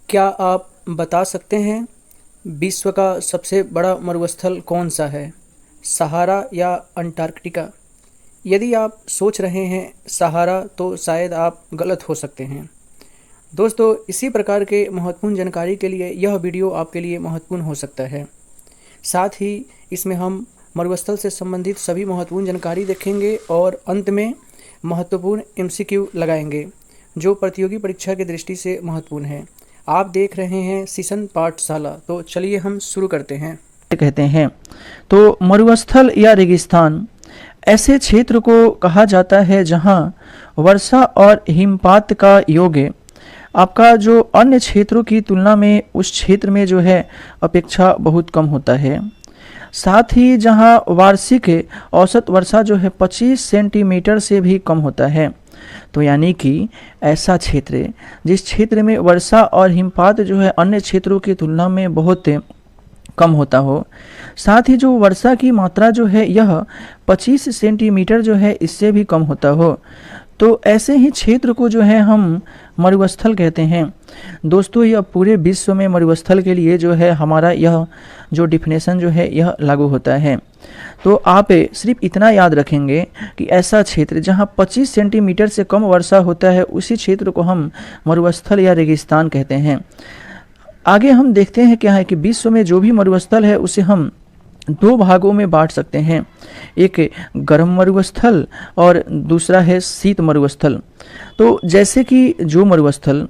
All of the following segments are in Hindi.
क्या आप बता सकते हैं विश्व का सबसे बड़ा मरुस्थल कौन सा है, सहारा या अंटार्कटिका? यदि आप सोच रहे हैं सहारा तो शायद आप गलत हो सकते हैं। दोस्तों, इसी प्रकार के महत्वपूर्ण जानकारी के लिए यह वीडियो आपके लिए महत्वपूर्ण हो सकता है। साथ ही इसमें हम मरुस्थल से संबंधित सभी महत्वपूर्ण जानकारी देखेंगे और अंत में महत्वपूर्ण MCQ लगाएंगे जो प्रतियोगी परीक्षा की दृष्टि से महत्वपूर्ण है। आप देख रहे हैं सीसन पाठशाला, तो चलिए हम शुरू करते हैं। कहते हैं तो मरुस्थल या रेगिस्तान ऐसे क्षेत्र को कहा जाता है जहां वर्षा और हिमपात का योग आपका जो अन्य क्षेत्रों की तुलना में उस क्षेत्र में जो है अपेक्षा बहुत कम होता है। साथ ही जहां वार्षिक औसत वर्षा जो है 25 सेंटीमीटर से भी कम होता है। तो यानी कि ऐसा क्षेत्र जिस क्षेत्र में वर्षा और हिमपात जो है अन्य क्षेत्रों की तुलना में बहुत कम होता हो, साथ ही जो वर्षा की मात्रा जो है यह 25 सेंटीमीटर जो है इससे भी कम होता हो, तो ऐसे ही क्षेत्र को जो है हम मरुस्थल कहते हैं। दोस्तों, यह पूरे विश्व में मरुस्थल के लिए जो है हमारा यह जो डिफिनेशन जो है यह लागू होता है। तो आप सिर्फ इतना याद रखेंगे कि ऐसा क्षेत्र जहां 25 सेंटीमीटर से कम वर्षा होता है उसी क्षेत्र को हम मरुस्थल या रेगिस्तान कहते हैं। आगे हम देखते हैं क्या है कि विश्व में जो भी मरुस्थल है उसे हम दो भागों में बांट सकते हैं, एक गर्म मरुस्थल और दूसरा है शीत मरुस्थल। तो जैसे कि जो मरुस्थल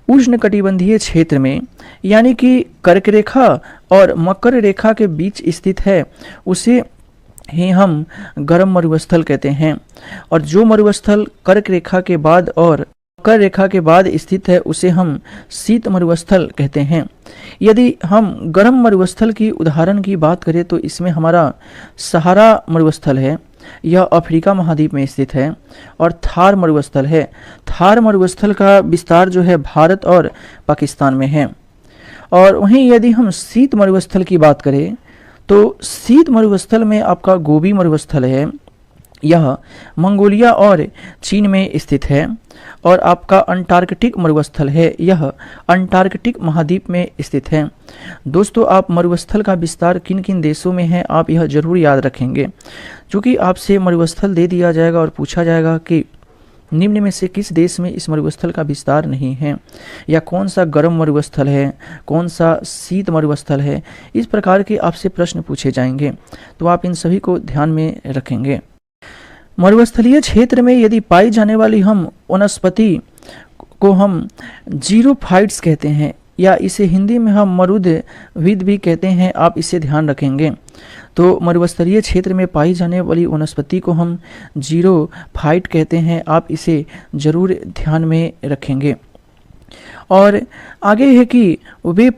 उष्णकटिबंधीय क्षेत्र में यानी कि कर्क रेखा और मकर रेखा के बीच स्थित है उसे ही हम गर्म मरुस्थल कहते हैं, और जो मरुस्थल कर्क रेखा के बाद और मकर रेखा के बाद स्थित है उसे हम शीत मरुस्थल कहते हैं। यदि हम गर्म मरुस्थल की उदाहरण की बात करें तो इसमें हमारा सहारा मरुस्थल है, यह अफ्रीका महाद्वीप में स्थित है, और थार मरुस्थल है। थार मरुस्थल का विस्तार जो है भारत और पाकिस्तान में है। और वहीं यदि हम शीत मरुस्थल की बात करें तो शीत मरुस्थल में आपका गोबी मरुस्थल है, यह मंगोलिया और चीन में स्थित है, और आपका अंटार्कटिक मरुस्थल है, यह अंटार्कटिक महाद्वीप में स्थित है। दोस्तों, आप मरुस्थल का विस्तार किन किन देशों में है आप यह जरूर याद रखेंगे, क्योंकि आपसे मरुस्थल दे दिया जाएगा और पूछा जाएगा कि निम्न में से किस देश में इस मरुस्थल का विस्तार नहीं है, या कौन सा गर्म मरुस्थल है, कौन सा शीत मरुस्थल है। इस प्रकार के आपसे प्रश्न पूछे जाएंगे, तो आप इन सभी को ध्यान में रखेंगे। मरुस्थलीय क्षेत्र में यदि पाई जाने वाली हम वनस्पति को हम जीरोफाइट्स कहते हैं, या इसे हिंदी में हम मरुद्भिद भी कहते हैं, आप इसे ध्यान रखेंगे। तो मरुस्थलीय क्षेत्र में पाई जाने वाली वनस्पति को हम जीरोफाइट कहते हैं, आप इसे जरूर ध्यान में रखेंगे। और आगे है कि वे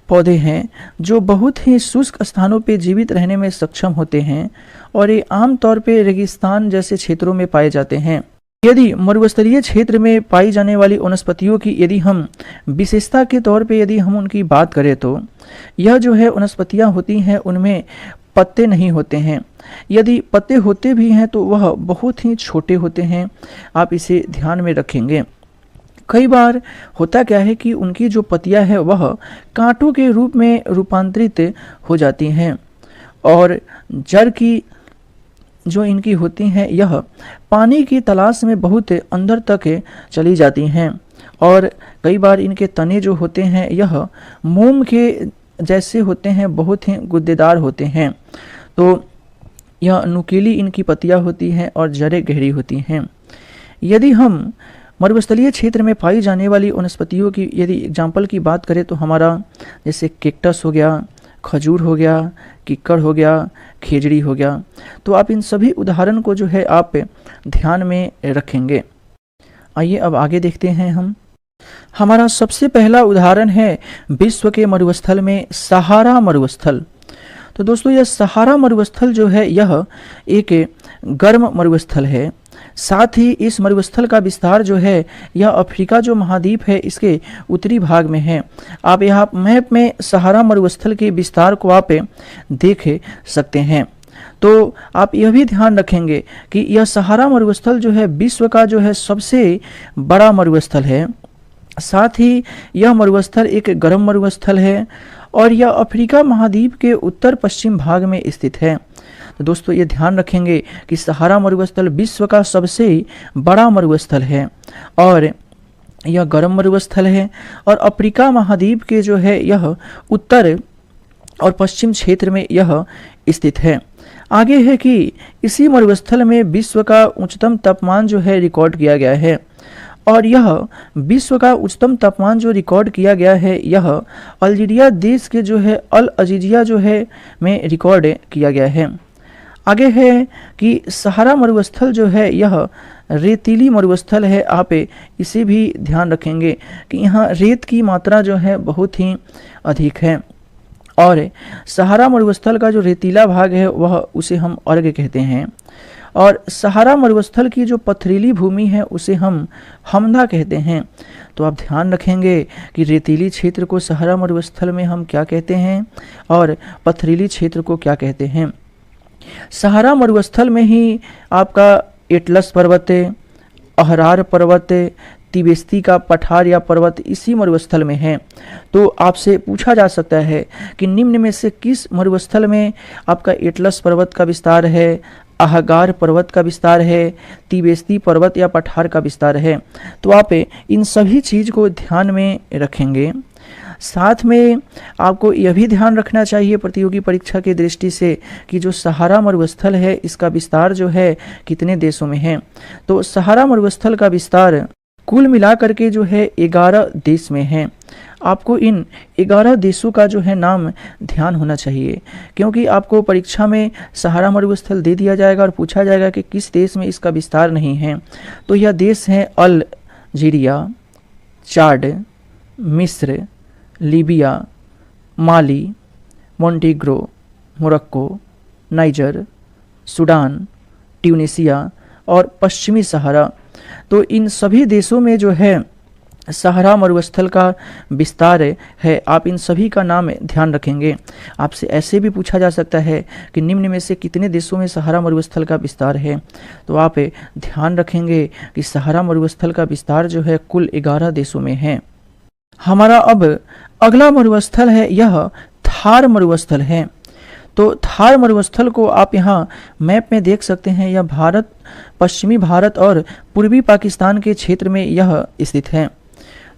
पौधे हैं जो बहुत ही शुष्क स्थानों पे जीवित रहने में सक्षम होते हैं, और ये आमतौर पे रेगिस्तान जैसे क्षेत्रों में पाए जाते हैं। यदि मरुस्थलीय क्षेत्र में पाई जाने वाली वनस्पतियों की यदि हम विशेषता के तौर पे यदि हम उनकी बात करें तो यह जो है वनस्पतियां होती हैं उनमें पत्ते नहीं होते हैं। यदि पत्ते होते भी हैं तो वह बहुत ही छोटे होते हैं, आप इसे ध्यान में रखेंगे। कई बार होता क्या है कि उनकी जो पत्तियां है वह कांटों के रूप में रूपांतरित हो जाती हैं, और जड़ की जो इनकी होती हैं यह पानी की तलाश में बहुत अंदर तक चली जाती हैं, और कई बार इनके तने जो होते हैं यह मोम के जैसे होते हैं, बहुत ही गुद्देदार होते हैं। तो यह नुकीली इनकी पत्तियां होती हैं और जड़ें गहरी होती हैं। यदि हम मरुस्थलीय क्षेत्र में पाई जाने वाली वनस्पतियों की यदि एग्जाम्पल की बात करें तो हमारा जैसे कैक्टस हो गया, खजूर हो गया, किक्कड़ हो गया, खेजड़ी हो गया, तो आप इन सभी उदाहरण को जो है आप ध्यान में रखेंगे। आइए अब आगे देखते हैं हम। हमारा सबसे पहला उदाहरण है विश्व के मरुस्थल में सहारा मरुस्थल। तो दोस्तों, यह सहारा मरुस्थल जो है यह एक गर्म मरुस्थल है। साथ ही इस मरुस्थल का विस्तार जो है यह अफ्रीका जो महाद्वीप है इसके उत्तरी भाग में है। आप यहाँ मैप में सहारा मरुस्थल के विस्तार को आप देख सकते हैं। तो आप यह भी ध्यान रखेंगे कि यह सहारा मरुस्थल जो है विश्व का जो है सबसे बड़ा मरुस्थल है। साथ ही यह मरुस्थल एक गर्म मरुस्थल है और यह अफ्रीका महाद्वीप के उत्तर पश्चिम भाग में स्थित है। तो दोस्तों ये ध्यान रखेंगे कि सहारा मरुस्थल विश्व का सबसे बड़ा मरुस्थल है और यह गर्म मरुस्थल है और अफ्रीका महाद्वीप के जो है यह उत्तर और पश्चिम क्षेत्र में यह स्थित है। आगे है कि इसी मरुस्थल में विश्व का उच्चतम तापमान जो है रिकॉर्ड किया गया है और यह विश्व का उच्चतम तापमान जो रिकॉर्ड किया गया है यह अल्जीरिया देश के जो है अल अजीजिया जो है में रिकॉर्ड किया गया है। आगे है कि सहारा मरुस्थल जो है यह रेतीली मरुस्थल है। आप इसे भी ध्यान रखेंगे कि यहाँ रेत की मात्रा जो है बहुत ही अधिक है और सहारा मरुस्थल का जो रेतीला भाग है वह उसे हम अर्ग कहते हैं और सहारा मरुस्थल की जो पथरीली भूमि है उसे हम हमदा कहते हैं। तो आप ध्यान रखेंगे कि रेतीली क्षेत्र को सहारा मरुस्थल में हम क्या कहते हैं और पथरीली क्षेत्र को क्या कहते हैं। सहारा मरुस्थल में ही आपका एटलस पर्वत, अहरार पर्वत, तिबेस्ती का पठार या पर्वत इसी मरुस्थल में है। तो आपसे पूछा जा सकता है कि निम्न में से किस मरुस्थल में आपका एटलस पर्वत का विस्तार है, अहगार पर्वत का विस्तार है, तिबेस्ती पर्वत या पठार का विस्तार है। तो आप इन सभी चीज़ को ध्यान में रखेंगे। साथ में आपको यह भी ध्यान रखना चाहिए प्रतियोगी परीक्षा की दृष्टि से कि जो सहारा मरुस्थल है इसका विस्तार जो है कितने देशों में है। तो सहारा मरुस्थल का विस्तार कुल मिलाकर के जो है 11 देश में है। आपको इन 11 देशों का जो है नाम ध्यान होना चाहिए क्योंकि आपको परीक्षा में सहारा मरुस्थल दे दिया जाएगा और पूछा जाएगा कि किस देश में इसका विस्तार नहीं है। तो यह देश हैं अल्जीरिया, चाड, मिस्र, लीबिया, माली, मोंटीग्रो, मोरक्को, नाइजर, सूडान, ट्यूनीसिया और पश्चिमी सहारा। तो इन सभी देशों में जो है सहारा मरुस्थल का विस्तार है। आप इन सभी का नाम ध्यान रखेंगे। आपसे ऐसे भी पूछा जा सकता है कि निम्न में से कितने देशों में सहारा मरुस्थल का विस्तार है। तो आप ध्यान रखेंगे कि सहारा मरुस्थल का विस्तार जो है कुल 11 देशों में है। हमारा अब अगला मरुस्थल है यह थार मरुस्थल है। तो थार मरुस्थल को आप यहाँ मैप में देख सकते हैं। यह भारत, पश्चिमी भारत और पूर्वी पाकिस्तान के क्षेत्र में यह स्थित है।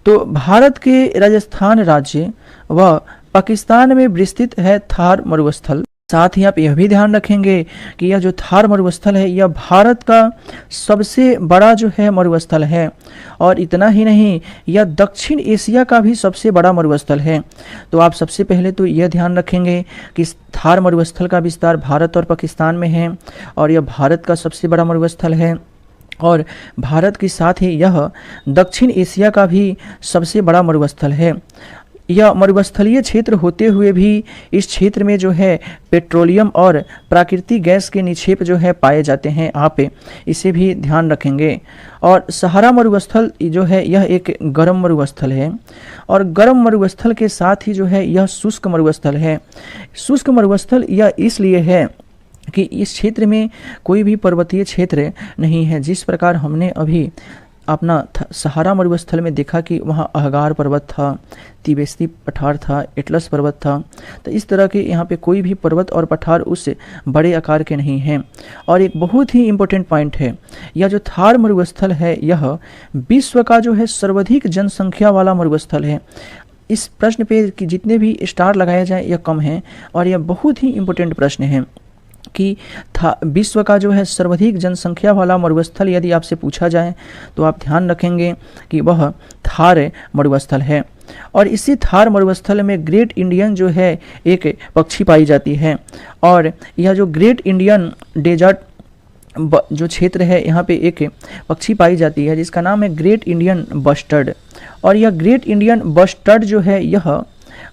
तो भारत के राजस्थान राज्य व पाकिस्तान में विस्तृत है थार मरुस्थल। साथ ही आप यह भी ध्यान रखेंगे कि यह जो थार मरुस्थल है यह भारत का सबसे बड़ा जो है मरुस्थल है और इतना ही नहीं यह दक्षिण एशिया का भी सबसे बड़ा मरुस्थल है। तो आप सबसे पहले तो यह ध्यान रखेंगे कि थार मरुस्थल का विस्तार भारत और पाकिस्तान में है और यह भारत का सबसे बड़ा मरुस्थल है और भारत के साथ ही यह दक्षिण एशिया का भी सबसे बड़ा मरुस्थल है। यह मरुस्थलीय क्षेत्र होते हुए भी इस क्षेत्र में जो है पेट्रोलियम और प्राकृतिक गैस के निक्षेप जो है पाए जाते हैं। आप इसे भी ध्यान रखेंगे। और सहारा मरुस्थल जो है यह एक गर्म मरुस्थल है और गर्म मरुस्थल के साथ ही जो है यह शुष्क मरुस्थल है। शुष्क मरुस्थल यह इसलिए है कि इस क्षेत्र में कोई भी पर्वतीय क्षेत्र नहीं है। जिस प्रकार हमने अभी अपना सहारा मरुस्थल में देखा कि वहाँ अहगार पर्वत था, तिबेस्ती पठार था, एटलस पर्वत था, तो इस तरह के यहाँ पे कोई भी पर्वत और पठार उस बड़े आकार के नहीं हैं। और एक बहुत ही इम्पोर्टेंट पॉइंट है, यह जो थार मरुस्थल है यह विश्व का जो है सर्वाधिक जनसंख्या वाला मरुस्थल है। इस प्रश्न पे कि जितने भी स्टार लगाए जाए यह कम है और यह बहुत ही इम्पोर्टेंट प्रश्न है कि विश्व का जो है सर्वाधिक जनसंख्या वाला मरुस्थल यदि आपसे पूछा जाए तो आप ध्यान रखेंगे कि वह थार मरुस्थल है। और इसी थार मरुस्थल में ग्रेट इंडियन जो है एक पक्षी पाई जाती है और यह जो ग्रेट इंडियन डेजर्ट जो क्षेत्र है यहाँ पे एक पक्षी पाई जाती है जिसका नाम है ग्रेट इंडियन बस्टर्ड। और यह ग्रेट इंडियन बस्टर्ड जो है यह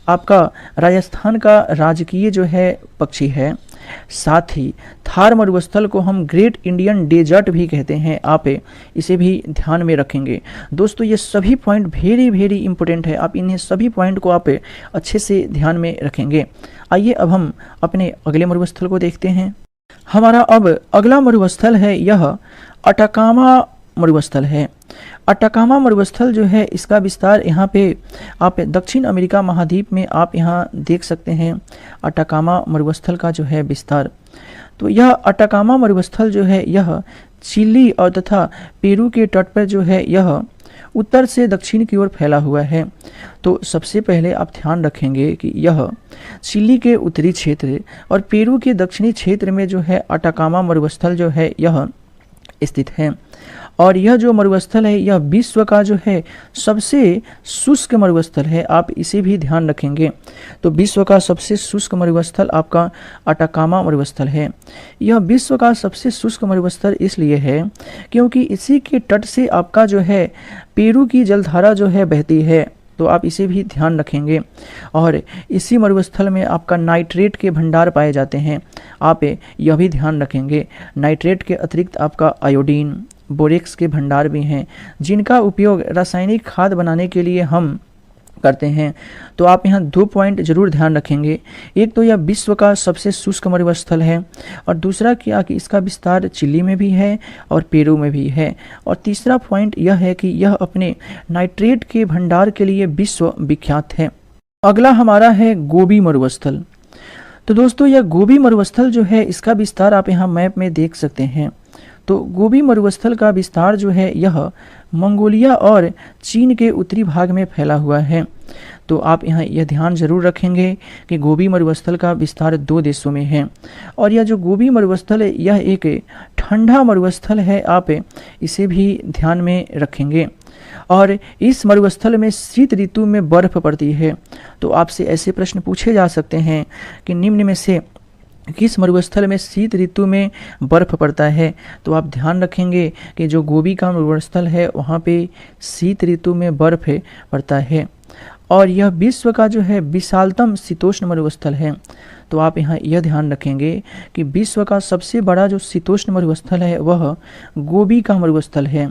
आपका राजस्थान का राजकीय जो है पक्षी है। साथ ही थार मरुस्थल को हम ग्रेट इंडियन डेजर्ट भी कहते हैं। आप इसे भी ध्यान में रखेंगे। दोस्तों ये सभी पॉइंट वेरी इंपॉर्टेंट है। आप इन्हें सभी पॉइंट को आप अच्छे से ध्यान में रखेंगे। आइए अब हम अपने अगले मरुस्थल को देखते हैं। हमारा अब अगला मरुस्थल है यह अटाकामा मरुस्थल है। अटाकामा मरुस्थल जो है इसका विस्तार यहाँ पे आप दक्षिण अमेरिका महाद्वीप में आप यहाँ देख सकते हैं अटाकामा मरुस्थल का जो है विस्तार। तो यह अटाकामा मरुस्थल जो है यह चिली और तथा पेरू के तट पर जो है यह उत्तर से दक्षिण की ओर फैला हुआ है। तो सबसे पहले आप ध्यान रखेंगे कि यह चिली के उत्तरी क्षेत्र और पेरू के दक्षिणी क्षेत्र में जो है अटाकामा मरुस्थल जो है यह स्थित है। और यह जो मरुस्थल है यह विश्व का जो है सबसे शुष्क मरुस्थल है, आप इसे भी ध्यान रखेंगे। तो विश्व का सबसे शुष्क मरुस्थल आपका अटाकामा मरुस्थल है। यह विश्व का सबसे शुष्क मरुस्थल इसलिए है क्योंकि इसी के तट से आपका जो है पेरू की जलधारा जो है बहती है। तो आप इसे भी ध्यान रखेंगे। और इसी मरुस्थल में आपका नाइट्रेट के भंडार पाए जाते हैं, आप यह भी ध्यान रखेंगे। नाइट्रेट के अतिरिक्त आपका आयोडीन, बोरेक्स के भंडार भी हैं जिनका उपयोग रासायनिक खाद बनाने के लिए हम करते हैं। तो आप यहाँ 2 पॉइंट जरूर ध्यान रखेंगे। एक तो यह विश्व का सबसे शुष्क मरुस्थल है और दूसरा क्या कि इसका विस्तार चिली में भी है और पेरू में भी है। और तीसरा पॉइंट यह है कि यह अपने नाइट्रेट के भंडार के लिए विश्व विख्यात है। अगला हमारा है गोबी मरुस्थल। तो दोस्तों यह गोबी मरुस्थल जो है इसका विस्तार आप यहाँ मैप में देख सकते हैं। तो गोबी मरुस्थल का विस्तार जो है यह मंगोलिया और चीन के उत्तरी भाग में फैला हुआ है। तो आप यहाँ यह ध्यान जरूर रखेंगे कि गोबी मरुस्थल का विस्तार 2 देशों में है। और यह जो गोबी मरुस्थल है यह एक ठंडा मरुस्थल है, आप इसे भी ध्यान में रखेंगे। और इस मरुस्थल में शीत ऋतु में बर्फ पड़ती है। तो आपसे ऐसे प्रश्न पूछे जा सकते हैं कि निम्न में से किस मरुस्थल में शीत ऋतु में बर्फ पड़ता है। तो आप ध्यान रखेंगे कि जो गोबी का मरुस्थल है वहाँ पे शीत ऋतु में बर्फ पड़ता है। और यह विश्व का जो है विशालतम शीतोष्ण मरुस्थल है। तो आप यहाँ यह ध्यान रखेंगे कि विश्व का सबसे बड़ा जो शीतोष्ण मरुस्थल है वह गोबी का मरुस्थल है।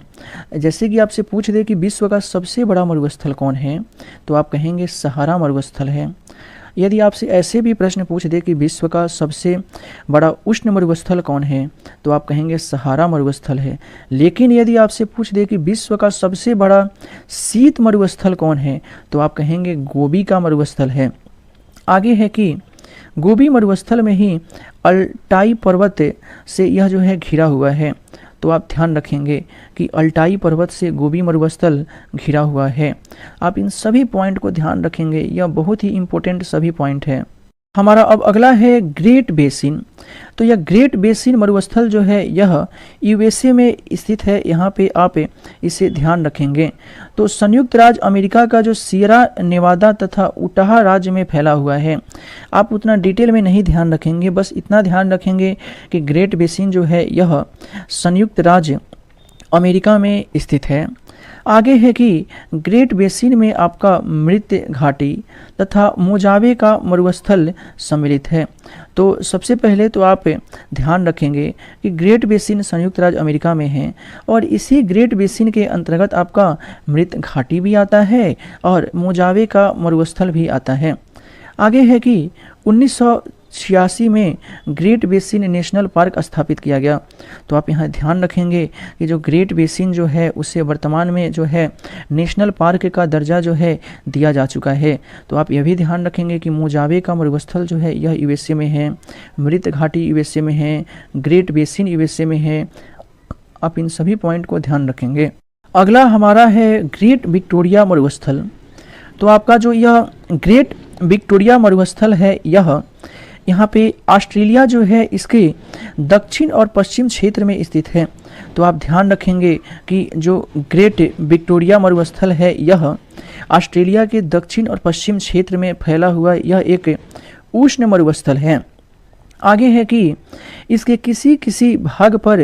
जैसे कि आपसे पूछ दे कि विश्व का सबसे बड़ा मरुस्थल कौन है, तो आप कहेंगे सहारा मरुस्थल है। यदि आपसे ऐसे भी प्रश्न पूछ दे कि विश्व का सबसे बड़ा उष्ण मरुस्थल कौन है, तो आप कहेंगे सहारा मरुस्थल है। लेकिन यदि आपसे पूछ दे कि विश्व का सबसे बड़ा शीत मरुस्थल कौन है, तो आप कहेंगे गोबी का मरुस्थल है। आगे है कि गोबी मरुस्थल में ही अल्टाई पर्वत से यह जो है घिरा हुआ है। तो आप ध्यान रखेंगे कि अल्टाई पर्वत से गोबी मरुस्थल घिरा हुआ है। आप इन सभी पॉइंट को ध्यान रखेंगे, यह बहुत ही इम्पोर्टेंट सभी पॉइंट है। हमारा अब अगला है ग्रेट बेसिन। तो यह ग्रेट बेसिन मरुस्थल जो है यह यूएसए में स्थित है, यहाँ पे आप इसे ध्यान रखेंगे। तो संयुक्त राज्य अमेरिका का जो सियरा नेवादा तथा उटाह राज्य में फैला हुआ है। आप उतना डिटेल में नहीं ध्यान रखेंगे, बस इतना ध्यान रखेंगे कि ग्रेट बेसिन जो है यह संयुक्त राज्य अमेरिका में स्थित है। आगे है कि ग्रेट बेसिन में आपका मृत घाटी तथा मोजावे का मरुस्थल सम्मिलित है। तो सबसे पहले तो आप ध्यान रखेंगे कि ग्रेट बेसिन संयुक्त राज्य अमेरिका में है और इसी ग्रेट बेसिन के अंतर्गत आपका मृत घाटी भी आता है और मोजावे का मरुस्थल भी आता है। आगे है कि 1986 में ग्रेट बेसिन नेशनल पार्क स्थापित किया गया। तो आप यहाँ ध्यान रखेंगे कि जो ग्रेट बेसिन जो है उसे वर्तमान में जो है नेशनल पार्क का दर्जा जो है दिया जा चुका है। तो आप यह भी ध्यान रखेंगे कि मोजावे का मरुस्थल जो है यह यूएसए में है, मृत घाटी यूएसए में है, ग्रेट बेसिन यूएसए में है। आप इन सभी पॉइंट को ध्यान रखेंगे। अगला हमारा है ग्रेट विक्टोरिया मरुस्थल। तो आपका जो यह ग्रेट विक्टोरिया मरुस्थल है यह यहाँ पे ऑस्ट्रेलिया जो है इसके दक्षिण और पश्चिम क्षेत्र में स्थित है। तो आप ध्यान रखेंगे कि जो ग्रेट विक्टोरिया मरुस्थल है यह ऑस्ट्रेलिया के दक्षिण और पश्चिम क्षेत्र में फैला हुआ यह एक उष्ण मरुस्थल है। आगे है कि इसके किसी किसी भाग पर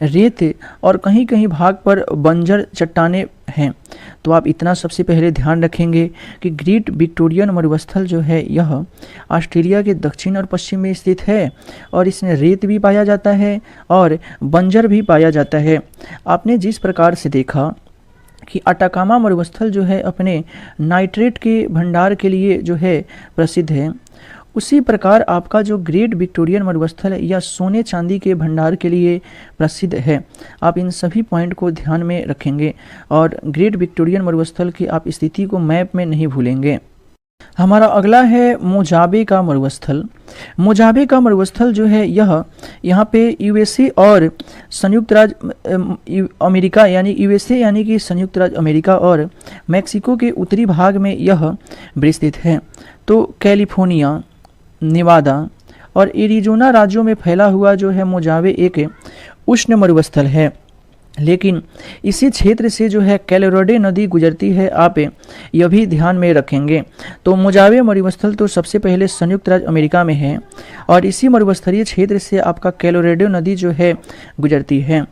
रेत और कहीं कहीं भाग पर बंजर चट्टानें हैं। तो आप इतना सबसे पहले ध्यान रखेंगे कि ग्रेट विक्टोरियन मरुस्थल जो है यह ऑस्ट्रेलिया के दक्षिण और पश्चिम में स्थित है और इसमें रेत भी पाया जाता है और बंजर भी पाया जाता है। आपने जिस प्रकार से देखा कि अटाकामा मरुस्थल जो है अपने नाइट्रेट के भंडार के लिए जो है प्रसिद्ध है, उसी प्रकार आपका जो ग्रेट विक्टोरियन मरुस्थल है यह सोने चांदी के भंडार के लिए प्रसिद्ध है। आप इन सभी पॉइंट को ध्यान में रखेंगे और ग्रेट विक्टोरियन मरुस्थल की आप स्थिति को मैप में नहीं भूलेंगे। हमारा अगला है मोजाबे का मरुस्थल। मोजाबे का मरुस्थल जो है यह यहाँ पे यूएसए और संयुक्त राज्य अमेरिका यानी यूएसए यानी कि संयुक्त राज्य अमेरिका और मैक्सिको के उत्तरी भाग में यह विस्तृत है। तो कैलिफोर्निया, नेवादा और एरिजोना राज्यों में फैला हुआ जो है मोजावे एक उष्ण मरुस्थल है, लेकिन इसी क्षेत्र से जो है कोलोराडो नदी गुजरती है, आप यह भी ध्यान में रखेंगे। तो मोजावे मरुस्थल तो सबसे पहले संयुक्त राज्य अमेरिका में है और इसी मरुस्थलीय क्षेत्र से आपका कोलोराडो नदी जो है गुजरती है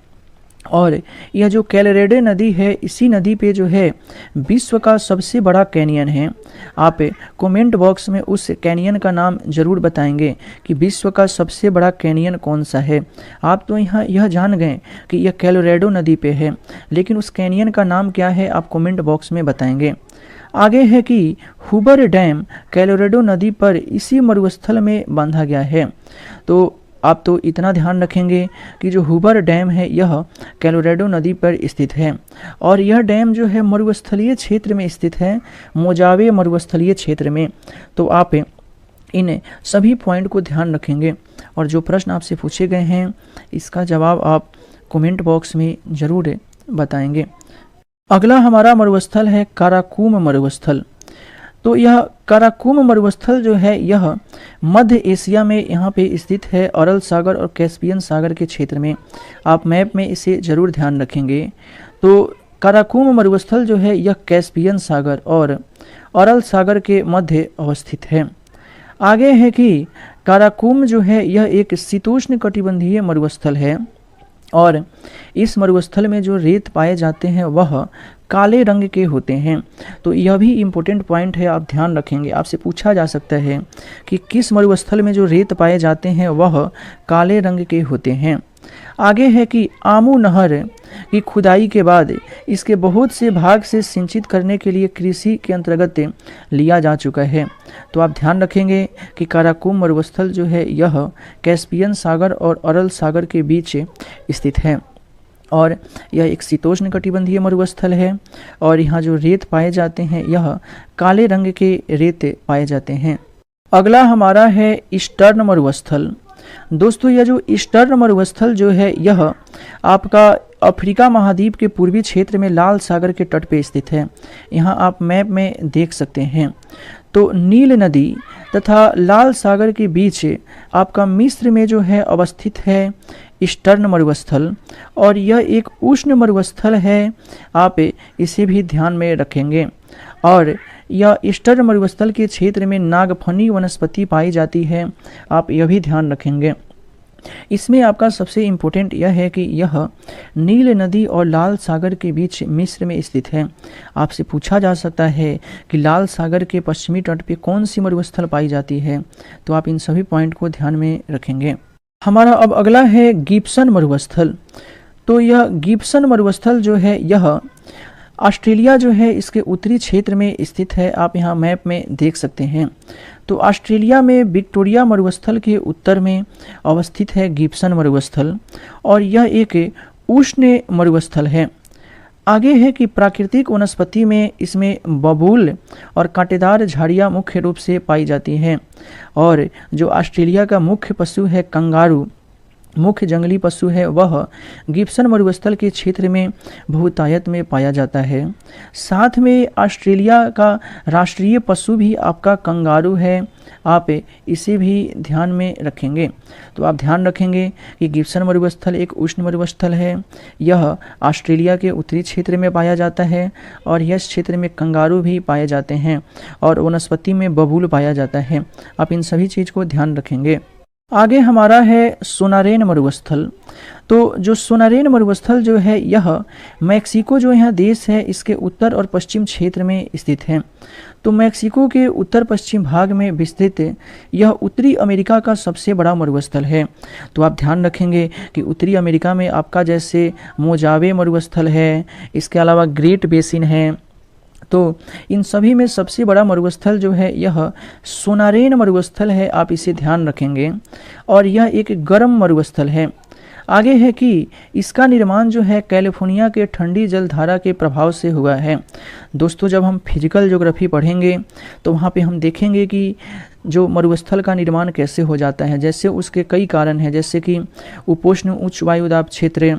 और यह जो कोलोराडो नदी है इसी नदी पे जो है विश्व का सबसे बड़ा कैनियन है। आप कमेंट बॉक्स में उस कैनियन का नाम जरूर बताएंगे कि विश्व का सबसे बड़ा कैनियन कौन सा है। आप तो यहाँ यह जान गए कि यह कोलोराडो नदी पे है, लेकिन उस कैनियन का नाम क्या है आप कमेंट बॉक्स में बताएंगे। आगे है कि हुबर डैम कोलोराडो नदी पर इसी मरुस्थल में बांधा गया है। तो आप तो इतना ध्यान रखेंगे कि जो हुबर डैम है यह कोलोराडो नदी पर स्थित है और यह डैम जो है मरुस्थलीय क्षेत्र में स्थित है, मोजावे मरुस्थलीय क्षेत्र में। तो आप इन सभी पॉइंट को ध्यान रखेंगे और जो प्रश्न आपसे पूछे गए हैं इसका जवाब आप कमेंट बॉक्स में ज़रूर बताएंगे। अगला हमारा मरुस्थल है काराकूम मरुस्थल। तो यह काराकूम मरुस्थल जो है यह मध्य एशिया में यहाँ पे स्थित है, अरल सागर और कैस्पियन सागर के क्षेत्र में। आप मैप में इसे ज़रूर ध्यान रखेंगे। तो काराकूम मरुस्थल जो है यह कैस्पियन सागर और अरल सागर के मध्य अवस्थित है। आगे है कि काराकूम जो है यह एक शीतोष्ण कटिबंधीय मरुस्थल है और इस मरुस्थल में जो रेत पाए जाते हैं वह काले रंग के होते हैं। तो यह भी इम्पोर्टेंट पॉइंट है, आप ध्यान रखेंगे। आपसे पूछा जा सकता है कि किस मरुस्थल में जो रेत पाए जाते हैं वह काले रंग के होते हैं। आगे है कि आमू नहर की खुदाई के बाद इसके बहुत से भाग से सिंचित करने के लिए कृषि के अंतर्गत लिया जा चुका है। तो आप ध्यान रखेंगे कि काराकूम मरुस्थल जो है यह कैस्पियन सागर और अरल सागर के बीच स्थित है और यह एक शीतोष्ण कटिबंधीय मरुस्थल है और यहाँ जो रेत पाए जाते हैं यह काले रंग के रेत पाए जाते हैं। अगला हमारा है ईस्टर्न मरुस्थल। दोस्तों यह जो ईस्टर्न मरुस्थल जो है यह आपका अफ्रीका महाद्वीप के पूर्वी क्षेत्र में लाल सागर के तट पे स्थित है। यहाँ आप मैप में देख सकते हैं। तो नील नदी तथा लाल सागर के बीच आपका मिस्र में जो है अवस्थित है ईस्टर्न मरुस्थल और यह एक उष्ण मरुस्थल है। आप इसे भी ध्यान में रखेंगे और यह ईस्टर्न मरुस्थल के क्षेत्र में नागफनी वनस्पति पाई जाती है। आप यह भी ध्यान रखेंगे। इसमें आपका सबसे इम्पोर्टेंट यह है कि यह नील नदी और लाल सागर के बीच मिस्र में स्थित है। आपसे पूछा जा सकता है कि लाल सागर के पश्चिमी तट पे कौन सी मरुस्थल पाई जाती है। तो आप इन सभी पॉइंट को ध्यान में रखेंगे। हमारा अब अगला है गिब्सन मरुस्थल। तो यह गिब्सन मरुस्थल जो है यह ऑस्ट्रेलिया जो है इसके उत्तरी क्षेत्र में स्थित है। आप यहाँ मैप में देख सकते हैं। तो ऑस्ट्रेलिया में विक्टोरिया मरुस्थल के उत्तर में अवस्थित है गिब्सन मरुस्थल और यह एक उष्ण मरुस्थल है। आगे है कि प्राकृतिक वनस्पति में इसमें बबूल और कांटेदार झाड़ियाँ मुख्य रूप से पाई जाती हैं और जो ऑस्ट्रेलिया का मुख्य पशु है कंगारू, मुख्य जंगली पशु है, वह गिब्सन मरुस्थल के क्षेत्र में बहुतायत में पाया जाता है। साथ में ऑस्ट्रेलिया का राष्ट्रीय पशु भी आपका कंगारू है। आप इसे भी ध्यान में रखेंगे। तो आप ध्यान रखेंगे कि गिब्सन मरुस्थल एक उष्ण मरुस्थल है। यह ऑस्ट्रेलिया के उत्तरी क्षेत्र में पाया जाता है और इस क्षेत्र में कंगारू भी पाए जाते हैं और वनस्पति में बबूल पाया जाता है। आप इन सभी चीज़ को ध्यान रखेंगे। आगे हमारा है सोनारेन मरुस्थल। तो जो सोनारेन मरुस्थल जो है यह मैक्सिको जो यहाँ देश है इसके उत्तर और पश्चिम क्षेत्र में स्थित है। तो मैक्सिको के उत्तर पश्चिम भाग में विस्तृत यह उत्तरी अमेरिका का सबसे बड़ा मरुस्थल है। तो आप ध्यान रखेंगे कि उत्तरी अमेरिका में आपका जैसे मोजावे मरुस्थल है, इसके अलावा ग्रेट बेसिन है, तो इन सभी में सबसे बड़ा मरुस्थल जो है यह सोनारेन मरुस्थल है, आप इसे ध्यान रखेंगे। और यह एक गर्म मरुस्थल है। आगे है कि इसका निर्माण जो है कैलिफोर्निया के ठंडी जलधारा के प्रभाव से हुआ है। दोस्तों, जब हम फिजिकल ज्योग्राफी पढ़ेंगे तो वहाँ पे हम देखेंगे कि जो मरुस्थल का निर्माण कैसे हो जाता है। जैसे उसके कई कारण हैं, जैसे कि उपोष्ण उच्च वायुदाब क्षेत्र,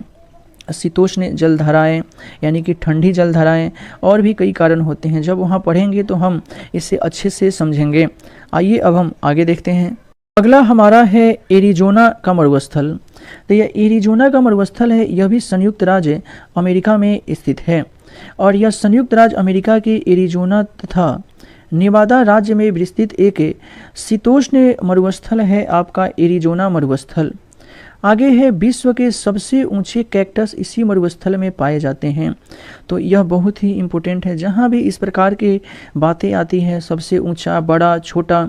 शीतोष्ण जलधाराएं यानी कि ठंडी जलधाराएं, और भी कई कारण होते हैं। जब वहाँ पढ़ेंगे तो हम इसे अच्छे से समझेंगे। आइए अब हम आगे देखते हैं। अगला हमारा है एरिजोना का मरुस्थल। तो यह एरिजोना का मरुस्थल है, यह भी संयुक्त राज्य अमेरिका में स्थित है। और यह संयुक्त राज्य अमेरिका के एरिजोना तथा नेवादा राज्य में विस्तृत एक शीतोष्ण मरुस्थल है, आपका एरिजोना मरुस्थल। आगे है विश्व के सबसे ऊंचे कैक्टस इसी मरुस्थल में पाए जाते हैं। तो यह बहुत ही इम्पोर्टेंट है। जहाँ भी इस प्रकार की बातें आती हैं, सबसे ऊंचा, बड़ा, छोटा,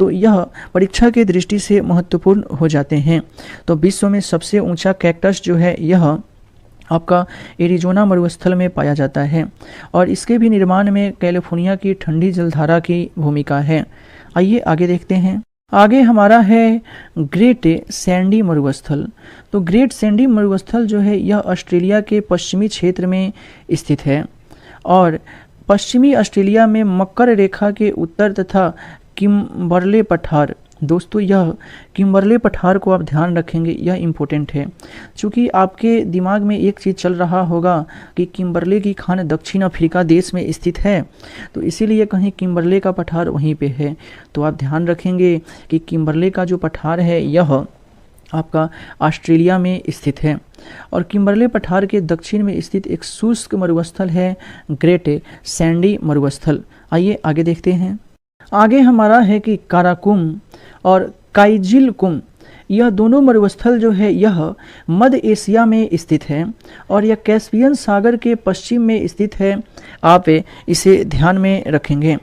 तो यह परीक्षा के दृष्टि से महत्वपूर्ण हो जाते हैं। तो विश्व में सबसे ऊंचा कैक्टस जो है यह आपका एरिजोना मरुस्थल में पाया जाता है। और इसके भी निर्माण में कैलिफोर्निया की ठंडी जलधारा की भूमिका है। आइए आगे देखते हैं। आगे हमारा है ग्रेट सैंडी मरुस्थल। तो ग्रेट सैंडी मरुस्थल जो है यह ऑस्ट्रेलिया के पश्चिमी क्षेत्र में स्थित है। और पश्चिमी ऑस्ट्रेलिया में मकर रेखा के उत्तर तथा किम्बरले पठार, दोस्तों यह किम्बरले पठार को आप ध्यान रखेंगे, यह इम्पोर्टेंट है। चूँकि आपके दिमाग में एक चीज़ चल रहा होगा कि किम्बरले की खान दक्षिण अफ्रीका देश में स्थित है, तो इसीलिए कहीं किम्बरले का पठार वहीं पे है। तो आप ध्यान रखेंगे कि किम्बरले का जो पठार है यह आपका ऑस्ट्रेलिया में स्थित है। और किम्बरले पठार के दक्षिण में स्थित एक शुष्क मरुस्थल है ग्रेट सैंडी मरुस्थल। आइए आगे देखते हैं। आगे हमारा है कि काराकुम और काइजिलकुम, यह दोनों मरुस्थल जो है यह मध्य एशिया में स्थित है। और यह कैस्पियन सागर के पश्चिम में स्थित है, आप इसे ध्यान में रखेंगे।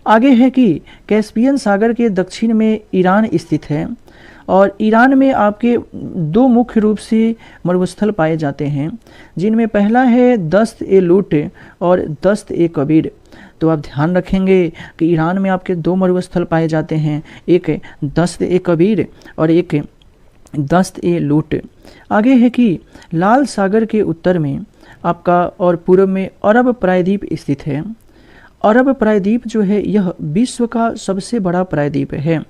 आगे है कि कैस्पियन सागर के दक्षिण में ईरान स्थित है। और ईरान में आपके दो मुख्य रूप से मरुस्थल पाए जाते हैं, जिनमें पहला है दस्त ए लूट और दस्त ए कबीर। तो आप ध्यान रखेंगे कि ईरान में आपके दो मरुस्थल पाए जाते हैं, एक दस्त ए कबीर और एक दस्त ए लूट। आगे है कि लाल सागर के उत्तर में आपका और पूर्व में अरब प्रायद्वीप स्थित है। अरब प्रायद्वीप जो है यह विश्व का सबसे बड़ा प्रायद्वीप है।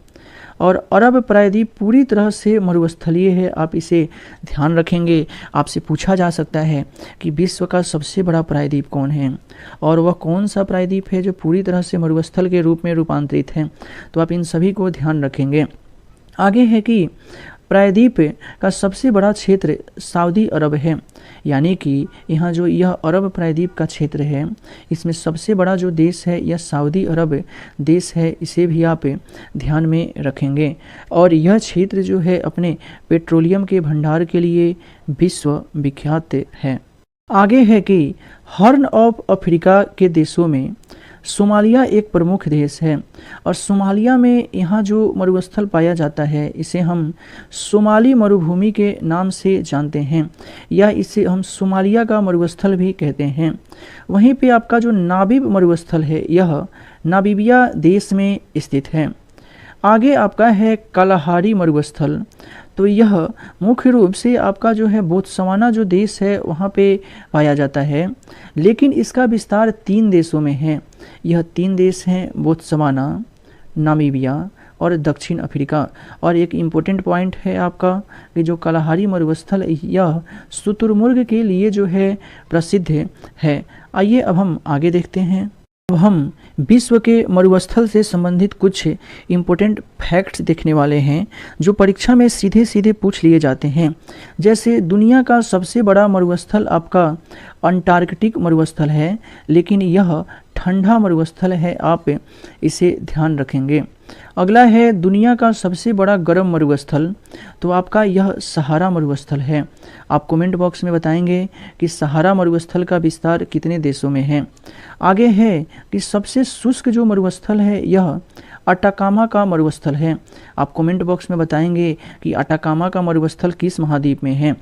और अरब प्रायद्वीप पूरी तरह से मरुस्थलीय है, आप इसे ध्यान रखेंगे। आपसे पूछा जा सकता है कि विश्व का सबसे बड़ा प्रायद्वीप कौन है और वह कौन सा प्रायद्वीप है जो पूरी तरह से मरुस्थल के रूप में रूपांतरित है। तो आप इन सभी को ध्यान रखेंगे। आगे है कि प्रायद्वीप का सबसे बड़ा क्षेत्र सऊदी अरब है, यानी कि यहाँ जो यह अरब प्रायद्वीप का क्षेत्र है इसमें सबसे बड़ा जो देश है यह सऊदी अरब देश है, इसे भी आप ध्यान में रखेंगे। और यह क्षेत्र जो है अपने पेट्रोलियम के भंडार के लिए विश्व विख्यात है। आगे है कि हॉर्न ऑफ अफ्रीका के देशों में सोमालिया एक प्रमुख देश है। और सोमालिया में यहाँ जो मरुस्थल पाया जाता है इसे हम सोमाली मरुभूमि के नाम से जानते हैं, या इसे हम सोमालिया का मरुस्थल भी कहते हैं। वहीं पे आपका जो नाबीब मरुस्थल है यह नामीबिया देश में स्थित है। आगे आपका है कालाहारी मरुस्थल। तो यह मुख्य रूप से आपका जो है बोत्सवाना जो देश है वहाँ पे पाया जाता है, लेकिन इसका विस्तार 3 देशों में है। यह 3 देश हैं, बोत्सवाना, नामीबिया और दक्षिण अफ्रीका। और एक इम्पोर्टेंट पॉइंट है आपका कि जो कालाहारी मरुस्थल यह शुतुरमुर्ग के लिए जो है प्रसिद्ध है। आइए अब हम आगे देखते हैं। तो हम विश्व के मरुस्थल से संबंधित कुछ इम्पोर्टेंट फैक्ट्स देखने वाले हैं जो परीक्षा में सीधे सीधे पूछ लिए जाते हैं। जैसे दुनिया का सबसे बड़ा मरुस्थल आपका अंटार्कटिक मरुस्थल है, लेकिन यह ठंडा मरुस्थल है, आप इसे ध्यान रखेंगे। अगला है दुनिया का सबसे बड़ा गर्म मरुस्थल, तो आपका यह सहारा मरुस्थल है। आप कमेंट बॉक्स में बताएंगे कि सहारा मरुस्थल का विस्तार कितने देशों में है। आगे है कि सबसे शुष्क जो मरुस्थल है यह अटाकामा का मरुस्थल है। आप कमेंट बॉक्स में बताएंगे कि अटाकामा का मरुस्थल किस महाद्वीप में है।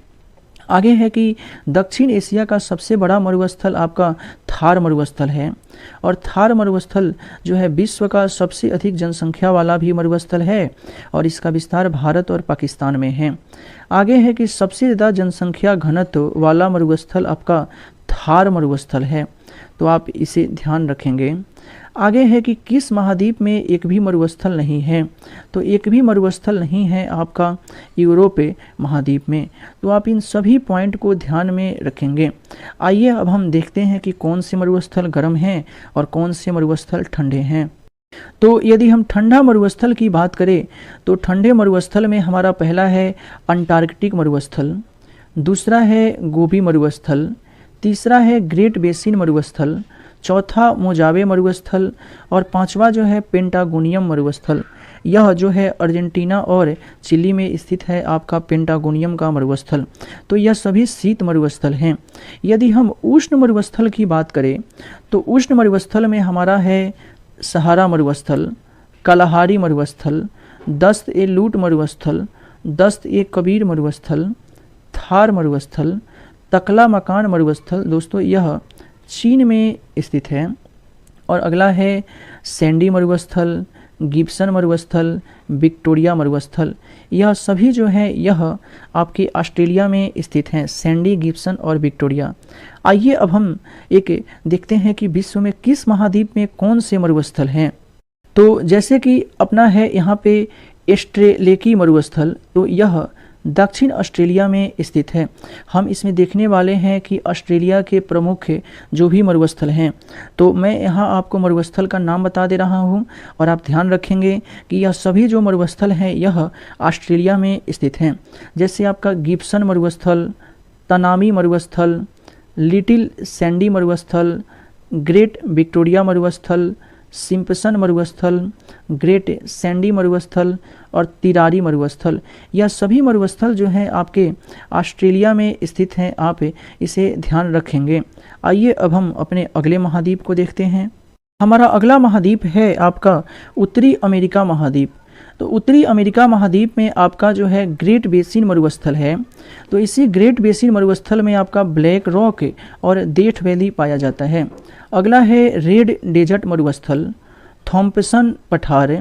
आगे है कि दक्षिण एशिया का सबसे बड़ा मरुस्थल आपका थार मरुस्थल है, और थार मरुस्थल जो है विश्व का सबसे अधिक जनसंख्या वाला भी मरुस्थल है, और इसका विस्तार भारत और पाकिस्तान में है। आगे है कि सबसे ज़्यादा जनसंख्या घनत्व वाला मरुस्थल आपका थार मरुस्थल है, तो आप इसे ध्यान रखेंगे। आगे है कि किस महाद्वीप में एक भी मरुस्थल नहीं है, तो एक भी मरुस्थल नहीं है आपका यूरोप महाद्वीप में, तो आप इन सभी पॉइंट को ध्यान में रखेंगे। आइए अब हम देखते हैं कि कौन से मरुस्थल गर्म हैं और कौन से मरुस्थल ठंडे हैं। तो यदि हम ठंडा मरुस्थल की बात करें तो ठंडे मरुस्थल में हमारा पहला है अंटार्कटिक मरुस्थल, दूसरा है गोबी मरुस्थल, तीसरा है ग्रेट बेसिन मरुस्थल, चौथा मोजावे मरुस्थल, और पांचवा जो है पेंटागोनियम मरुस्थल। यह जो है अर्जेंटीना और चिली में स्थित है आपका पेंटागोनियम का मरुस्थल। तो यह सभी शीत मरुस्थल हैं। यदि हम उष्ण मरुस्थल की बात करें तो उष्ण मरुस्थल में हमारा है सहारा मरुस्थल, कलाहारी मरुस्थल, दस्त ए लूट मरुस्थल, दस्त ए कबीर मरुस्थल, थार मरुस्थल, तकला मकान मरुस्थल। दोस्तों यह चीन में स्थित है। और अगला है सैंडी मरुस्थल, गिब्सन मरुस्थल, विक्टोरिया मरुस्थल। यह सभी जो है यह आपके ऑस्ट्रेलिया में स्थित हैं, सैंडी, गिब्सन और विक्टोरिया। आइए अब हम एक देखते हैं कि विश्व में किस महाद्वीप में कौन से मरुस्थल हैं। तो जैसे कि अपना है यहाँ पे एस्ट्रेलेकी मरुस्थल, तो यह दक्षिण ऑस्ट्रेलिया में स्थित है। हम इसमें देखने वाले हैं कि ऑस्ट्रेलिया के प्रमुख जो भी मरुस्थल हैं, तो मैं यहाँ आपको मरुस्थल का नाम बता दे रहा हूँ और आप ध्यान रखेंगे कि यह सभी जो मरुस्थल हैं यह ऑस्ट्रेलिया में स्थित हैं। जैसे आपका गिब्सन मरुस्थल, तनामी मरुस्थल, लिटिल सैंडी मरुस्थल, ग्रेट विक्टोरिया मरुस्थल, सिम्पसन मरुस्थल, ग्रेट सैंडी मरुस्थल और तिरारी मरुस्थल। यह सभी मरुस्थल जो हैं आपके ऑस्ट्रेलिया में स्थित हैं, आप इसे ध्यान रखेंगे। आइए अब हम अपने अगले महाद्वीप को देखते हैं। हमारा अगला महाद्वीप है आपका उत्तरी अमेरिका महाद्वीप। तो उत्तरी अमेरिका महाद्वीप में आपका जो है ग्रेट बेसिन मरुस्थल है। तो इसी ग्रेट बेसिन मरुस्थल में आपका ब्लैक रॉक और डेथ वैली पाया जाता है। अगला है रेड डेजर्ट मरुस्थल, थॉम्पसन पठार,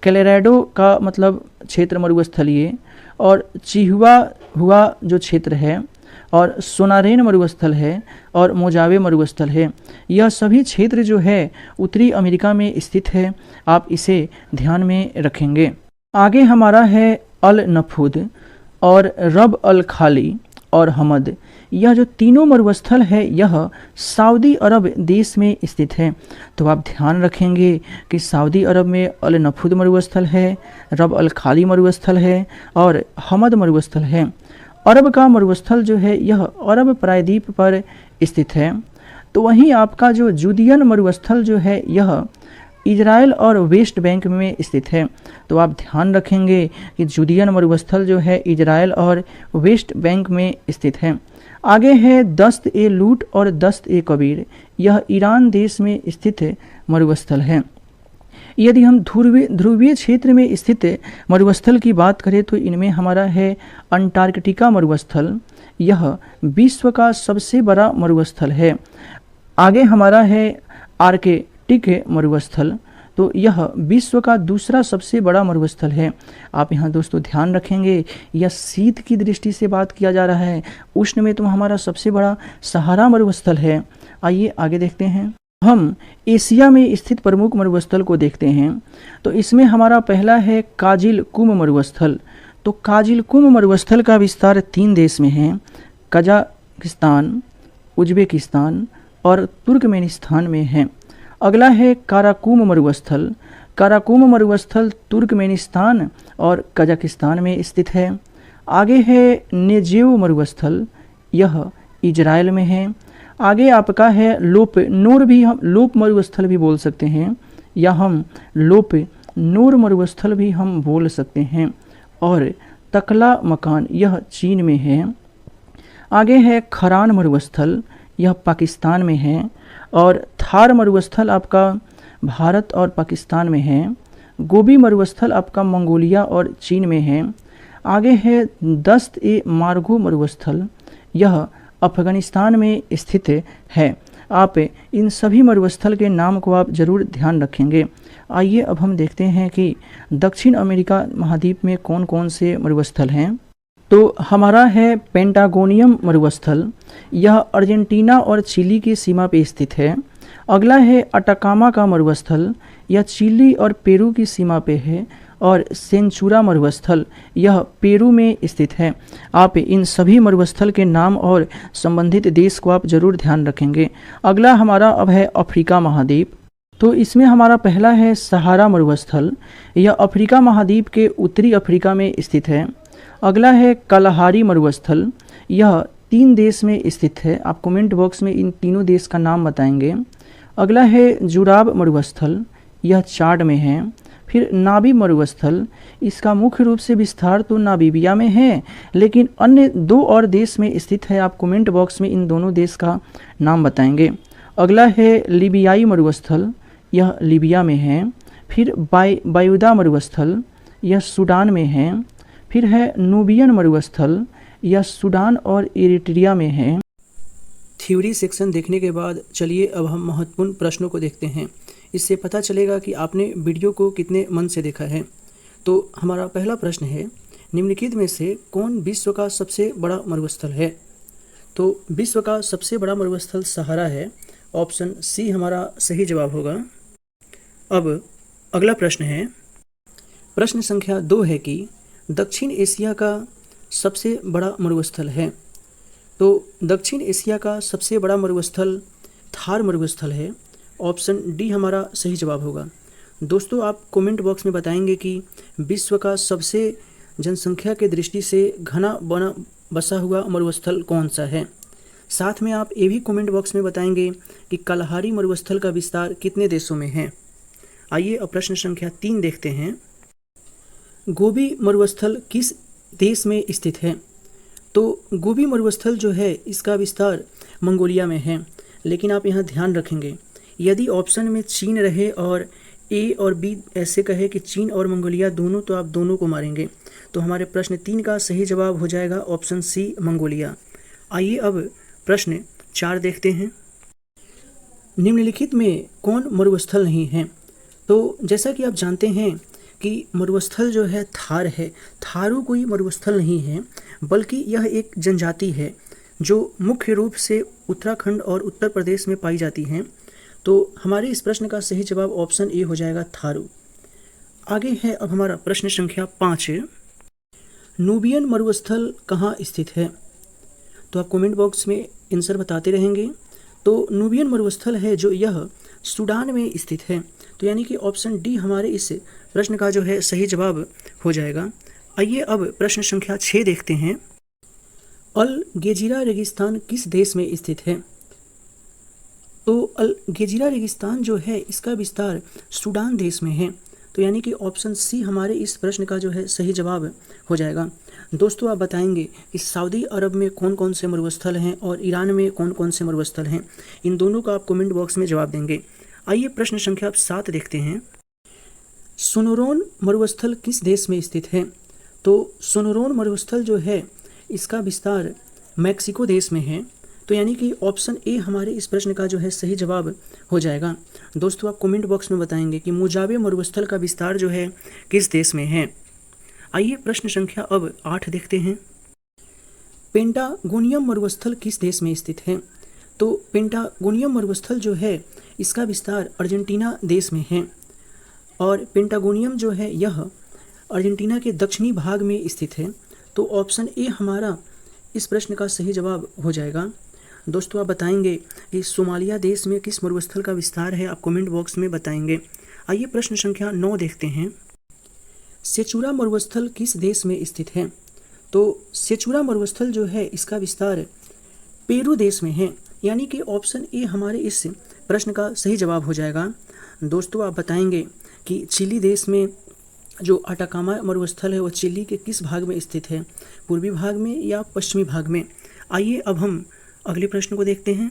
कैलोराडो का मतलब क्षेत्र मरुस्थलीय, और चिहुआ हुआ जो क्षेत्र है, और सोनारेन मरुस्थल है, और मोजावे मरुस्थल है। यह सभी क्षेत्र जो है उत्तरी अमेरिका में स्थित है, आप इसे ध्यान में रखेंगे। आगे हमारा है अल नफूद और रब अल खाली और हमद। यह जो तीनों मरुस्थल है यह सऊदी अरब देश में स्थित है। तो आप ध्यान रखेंगे कि सऊदी अरब में अल नफूद मरुस्थल है, रब अल खाली मरुस्थल है और हमद मरुस्थल है। अरब का मरुस्थल जो है यह अरब प्रायद्वीप पर स्थित है। तो वहीं आपका जो जूदियन मरुस्थल जो है यह इजराइल और वेस्ट बैंक में स्थित है। तो आप ध्यान रखेंगे कि जूदियन मरुस्थल जो है इजराइल और वेस्ट बैंक में स्थित है। आगे है दस्त ए लूट और दस्त ए कबीर। यह ईरान देश में स्थित मरुस्थल है। यदि हम ध्रुवीय क्षेत्र में स्थित मरुस्थल की बात करें तो इनमें हमारा है अंटार्कटिका मरुस्थल। यह विश्व का सबसे बड़ा मरुस्थल है। आगे हमारा है आर्कटिक मरुस्थल। तो यह विश्व का दूसरा सबसे बड़ा मरुस्थल है। आप यहाँ दोस्तों ध्यान रखेंगे, यह शीत की दृष्टि से बात किया जा रहा है। उष्ण में तो हमारा सबसे बड़ा सहारा मरुस्थल है। आइए आगे देखते हैं। हम एशिया में स्थित प्रमुख मरुस्थल को देखते हैं। तो इसमें हमारा पहला है काजिलकुम मरुस्थल। तो काजिलकुम मरुस्थल का विस्तार 3 देश में है, कजाकिस्तान, उज्बेकिस्तान और तुर्कमेनिस्तान में है। अगला है काराकुम मरुस्थल। काराकुम मरुस्थल तुर्कमेनिस्तान और कजाकिस्तान में स्थित है। आगे है नेजेव मरुस्थल, यह इजराइल में है। आगे आपका है लोप नूर, भी हम लोप मरुस्थल भी बोल सकते हैं, या हम लोप नूर मरुस्थल भी हम बोल सकते हैं। और तकला मकान यह चीन में है। आगे है खरान मरुस्थल, यह पाकिस्तान में है। और थार मरुस्थल आपका भारत और पाकिस्तान में है। गोबी मरुस्थल आपका मंगोलिया और चीन में है। आगे है दस्त ए मार्गो मरुस्थल, यह अफगानिस्तान में स्थित है। आप इन सभी मरुस्थल के नाम को आप जरूर ध्यान रखेंगे। आइए अब हम देखते हैं कि दक्षिण अमेरिका महाद्वीप में कौन कौन से मरुस्थल हैं। तो हमारा है पेंटागोनियम मरुस्थल, यह अर्जेंटीना और चिली की सीमा पर स्थित है। अगला है अटाकामा का मरुस्थल, यह चिली और पेरू की सीमा पे है। और सेंचुरा मरुस्थल, यह पेरू में स्थित है। आप इन सभी मरुस्थल के नाम और संबंधित देश को आप जरूर ध्यान रखेंगे। अगला हमारा अब है अफ्रीका महाद्वीप। तो इसमें हमारा पहला है सहारा मरुस्थल, यह अफ्रीका महाद्वीप के उत्तरी अफ्रीका में स्थित है। अगला है कलहारी मरुस्थल, यह 3 देश में स्थित है। आप कमेंट बॉक्स में इन तीनों देश का नाम बताएंगे। अगला है जुराब मरुस्थल, यह चाड में है। फिर नाबी मरुस्थल, इसका मुख्य रूप से विस्तार तो नामीबिया में है, लेकिन अन्य 2 और देश में स्थित है। आप कमेंट बॉक्स में इन दोनों देश का नाम बताएंगे। अगला है लीबियाई मरुस्थल, यह लीबिया में है। फिर बायुदा मरुस्थल, यह सूडान में है। फिर है नूबियन मरुस्थल, यह सूडान और इरिट्रिया में है। थ्योरी सेक्शन देखने के बाद चलिए अब हम महत्वपूर्ण प्रश्नों को देखते हैं। इससे पता चलेगा कि आपने वीडियो को कितने मन से देखा है। तो हमारा पहला प्रश्न है, निम्नलिखित में से कौन विश्व का सबसे बड़ा मरुस्थल है? तो विश्व का सबसे बड़ा मरुस्थल सहारा है। ऑप्शन सी हमारा सही जवाब होगा। अब अगला प्रश्न है, प्रश्न संख्या 2 है कि दक्षिण एशिया का सबसे बड़ा मरुस्थल है। तो दक्षिण एशिया का सबसे बड़ा मरुस्थल थार मरुस्थल है। ऑप्शन डी हमारा सही जवाब होगा। दोस्तों, आप कमेंट बॉक्स में बताएंगे कि विश्व का सबसे जनसंख्या के दृष्टि से घना बसा हुआ मरुस्थल कौन सा है। साथ में आप ये भी कमेंट बॉक्स में बताएंगे कि कलहारी मरुस्थल का विस्तार कितने देशों में है। आइए अब प्रश्न संख्या 3 देखते हैं। गोबी मरुस्थल किस देश में स्थित है? तो गोबी मरुस्थल जो है इसका विस्तार मंगोलिया में है। लेकिन आप यहाँ ध्यान रखेंगे, यदि ऑप्शन में चीन रहे और ए और बी ऐसे कहे कि चीन और मंगोलिया दोनों, तो आप दोनों को मारेंगे। तो हमारे प्रश्न 3 का सही जवाब हो जाएगा ऑप्शन सी मंगोलिया। आइए अब प्रश्न 4 देखते हैं। निम्नलिखित में कौन मरुस्थल नहीं है? तो जैसा कि आप जानते हैं कि मरुस्थल जो है थार है। थारू कोई मरुस्थल नहीं है, बल्कि यह एक जनजाति है जो मुख्य रूप से उत्तराखंड और उत्तर प्रदेश में पाई जाती हैं। तो हमारे इस प्रश्न का सही जवाब ऑप्शन ए हो जाएगा, थारू। आगे है अब हमारा प्रश्न संख्या 5, नूबियन मरुस्थल कहाँ स्थित है? तो आप कमेंट बॉक्स में आंसर बताते रहेंगे। तो नूबियन मरुस्थल है जो यह सूडान में स्थित है। तो यानी कि ऑप्शन डी हमारे इस प्रश्न का जो है सही जवाब हो जाएगा। आइए अब प्रश्न संख्या 6 देखते हैं। अल गेजिरा रेगिस्तान किस देश में स्थित है? तो अल गेजिरा रेगिस्तान जो है इसका विस्तार सूडान देश में है। तो यानी कि ऑप्शन सी हमारे इस प्रश्न का जो है सही जवाब हो जाएगा। दोस्तों, आप बताएंगे कि सऊदी अरब में कौन कौन से मरुस्थल हैं और ईरान में कौन कौन से मरुस्थल हैं। इन दोनों का आप कमेंट बॉक्स में जवाब देंगे। आइए प्रश्न संख्या 7 देखते हैं। सोनोरोन मरुस्थल किस देश में स्थित है? तो सोनोरोन मरुस्थल जो है इसका विस्तार मैक्सिको देश में है। तो यानी कि ऑप्शन ए हमारे इस प्रश्न का जो है सही जवाब हो जाएगा। दोस्तों, आप कमेंट बॉक्स में बताएंगे कि मोजावे मरुस्थल का विस्तार जो है किस देश में है। आइए प्रश्न संख्या अब 8 देखते हैं। पेंटागोनियम मरुस्थल किस देश में स्थित है? तो पेंटागोनियम मरुस्थल जो है इसका विस्तार अर्जेंटीना देश में है। और पेंटागोनियम जो है यह अर्जेंटीना के दक्षिणी भाग में स्थित है। तो ऑप्शन ए हमारा इस प्रश्न का सही जवाब हो जाएगा। दोस्तों, आप बताएंगे कि सोमालिया देश में किस मरुस्थल का विस्तार है। आप कमेंट बॉक्स में बताएंगे। आइए प्रश्न संख्या 9 देखते हैं। सेचुरा मरुस्थल किस देश में स्थित है? तो सेचुरा मरुस्थल जो है इसका विस्तार पेरू देश में है। यानी कि ऑप्शन ए हमारे इस प्रश्न का सही जवाब हो जाएगा। दोस्तों, आप बताएंगे कि चिली देश में जो अटाकामा मरुस्थल है वो चिली के किस भाग में स्थित है, पूर्वी भाग में या पश्चिमी भाग में। आइए अब हम अगले प्रश्न को देखते हैं।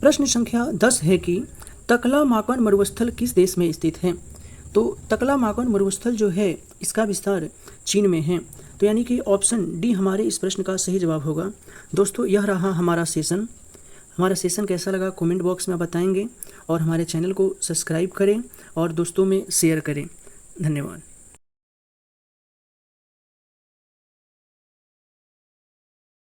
प्रश्न संख्या 10 है कि तकलामाकन मरुस्थल किस देश में स्थित है? तो तकलामाकन मरुस्थल जो है इसका विस्तार चीन में है। तो तो यानी कि ऑप्शन डी हमारे इस प्रश्न का सही जवाब होगा। दोस्तों, यह रहा हमारा सेशन। हमारा सेशन कैसा लगा कमेंट बॉक्स में बताएंगे और हमारे चैनल को सब्सक्राइब करें और दोस्तों में शेयर करें। धन्यवाद।